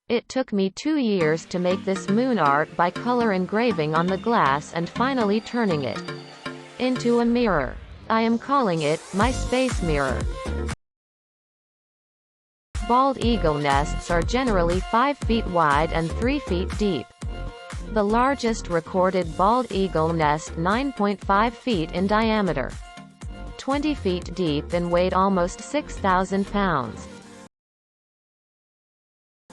It took me 2 years to make this moon art by color engraving on the glass and finally turning it into a mirror. I am calling it my space mirror. Bald eagle nests are generally 5 feet wide and 3 feet deep. The largest recorded bald eagle nest 9.5 feet in diameter, 20 feet deep, and weighed almost 6,000 pounds.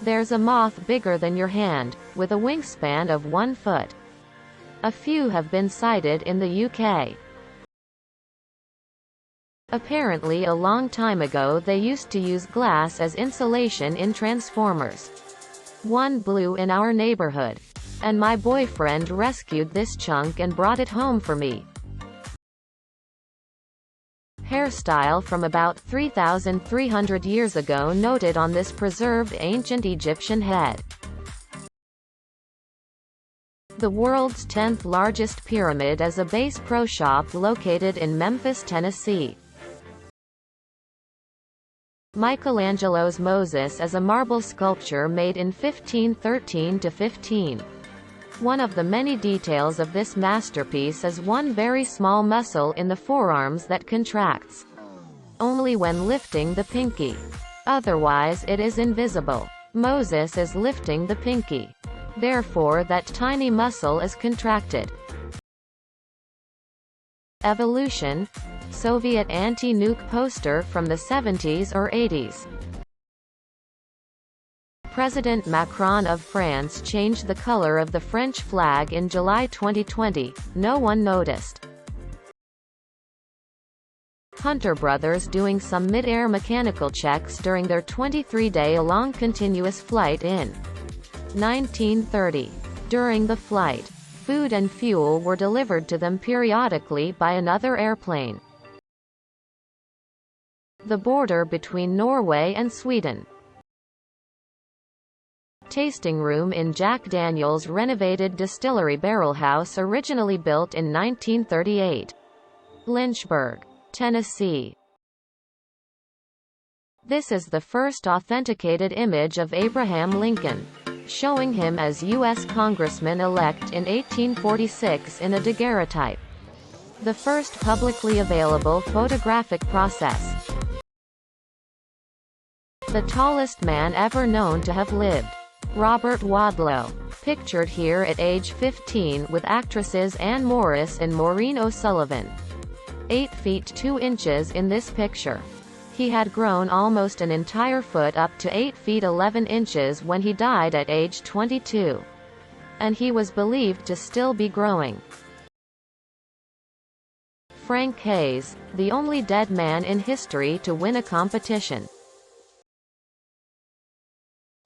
There's a moth bigger than your hand, with a wingspan of 1 foot. A few have been sighted in the UK. Apparently a long time ago they used to use glass as insulation in transformers. One blew in our neighborhood, and my boyfriend rescued this chunk and brought it home for me. Hairstyle from about 3,300 years ago noted on this preserved ancient Egyptian head. The world's 10th largest pyramid is a Bass Pro Shop located in Memphis, Tennessee. Michelangelo's Moses is a marble sculpture made in 1513–15. One of the many details of this masterpiece is one very small muscle in the forearms that contracts only when lifting the pinky. Otherwise it is invisible. Moses is lifting the pinky. Therefore that tiny muscle is contracted. Evolution. Soviet anti-nuke poster from the 70s or 80s. President Macron of France changed the color of the French flag in July 2020. No one noticed. Hunter brothers doing some mid-air mechanical checks during their 23-day-long continuous flight in 1930. During the flight, food and fuel were delivered to them periodically by another airplane. The border between Norway and Sweden. Tasting room in Jack Daniel's renovated distillery barrel house originally built in 1938. Lynchburg, Tennessee. This is the first authenticated image of Abraham Lincoln, showing him as U.S. Congressman-elect in 1846 in a daguerreotype. The first publicly available photographic process. The tallest man ever known to have lived. Robert Wadlow. Pictured here at age 15 with actresses Anne Morris and Maureen O'Sullivan. 8 feet 2 inches in this picture. He had grown almost an entire foot up to 8 feet 11 inches when he died at age 22. And he was believed to still be growing. Frank Hayes, the only dead man in history to win a competition.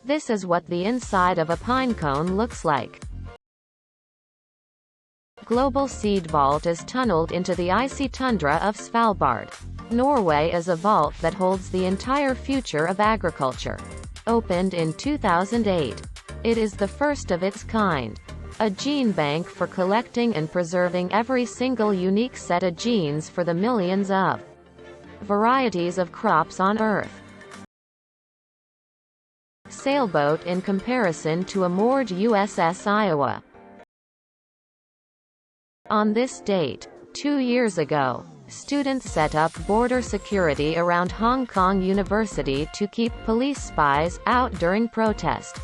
This is what the inside of a pine cone looks like. Global Seed Vault is tunneled into the icy tundra of Svalbard. Norway is a vault that holds the entire future of agriculture. Opened in 2008. It is the first of its kind. A gene bank for collecting and preserving every single unique set of genes for the millions of varieties of crops on Earth. Sailboat in comparison to a moored USS Iowa. On this date, 2 years ago, students set up border security around Hong Kong University to keep police spies out during protest.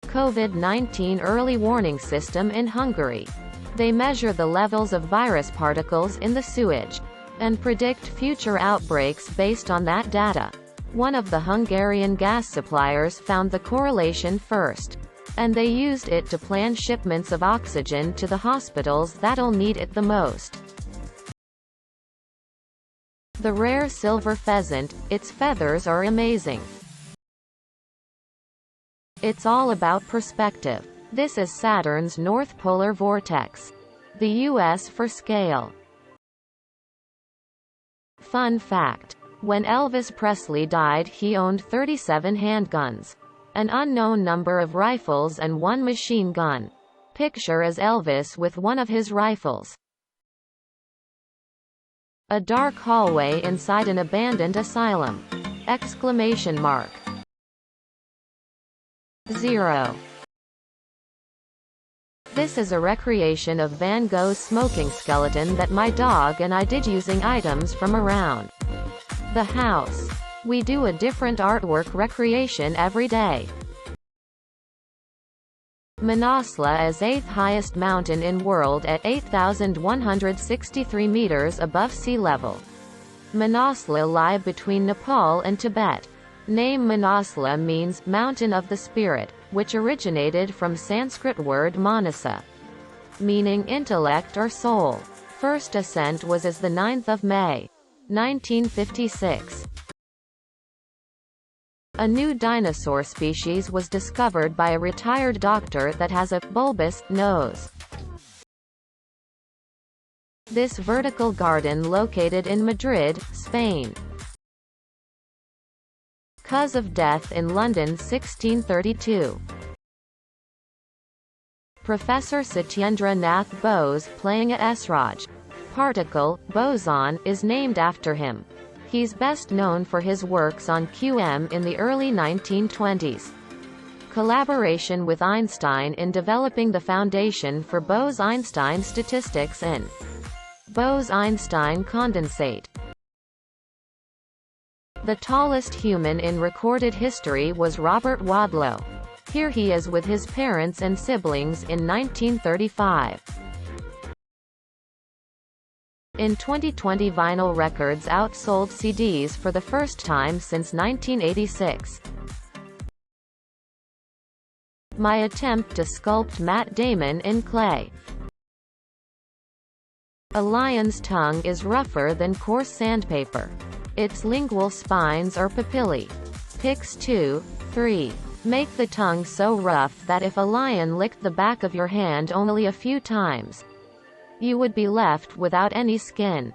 COVID-19 early warning system in Hungary. They measure the levels of virus particles in the sewage and predict future outbreaks based on that data. One of the Hungarian gas suppliers found the correlation first, and they used it to plan shipments of oxygen to the hospitals that'll need it the most. The rare silver pheasant, its feathers are amazing. It's all about perspective. This is Saturn's north polar vortex. The US for scale. Fun fact. When Elvis Presley died, he owned 37 handguns, an unknown number of rifles and 1 machine gun. Picture as Elvis with one of his rifles. A dark hallway inside an abandoned asylum! Exclamation mark. 0. This is a recreation of Van Gogh's smoking skeleton that my dog and I did using items from around the house. We do a different artwork recreation every day. Manaslu is 8th highest mountain in world at 8,163 meters above sea level. Manaslu lie between Nepal and Tibet. Name Manaslu means mountain of the spirit, which originated from Sanskrit word manasa, meaning intellect or soul. First ascent was as the 9th of May, 1956. A new dinosaur species was discovered by a retired doctor that has a bulbous nose. This vertical garden located in Madrid, Spain. Cause of death in London 1632. Professor Satyendra Nath Bose playing at Esraj. Particle, boson, is named after him. He's best known for his works on QM in the early 1920s. Collaboration with Einstein in developing the foundation for Bose-Einstein statistics in Bose-Einstein condensate. The tallest human in recorded history was Robert Wadlow. Here he is with his parents and siblings in 1935. In 2020, vinyl records outsold CDs for the first time since 1986. My attempt to sculpt Matt Damon in clay. A lion's tongue is rougher than coarse sandpaper. Its lingual spines or papillae. Pics 2, 3. Make the tongue so rough that if a lion licked the back of your hand only a few times, you would be left without any skin.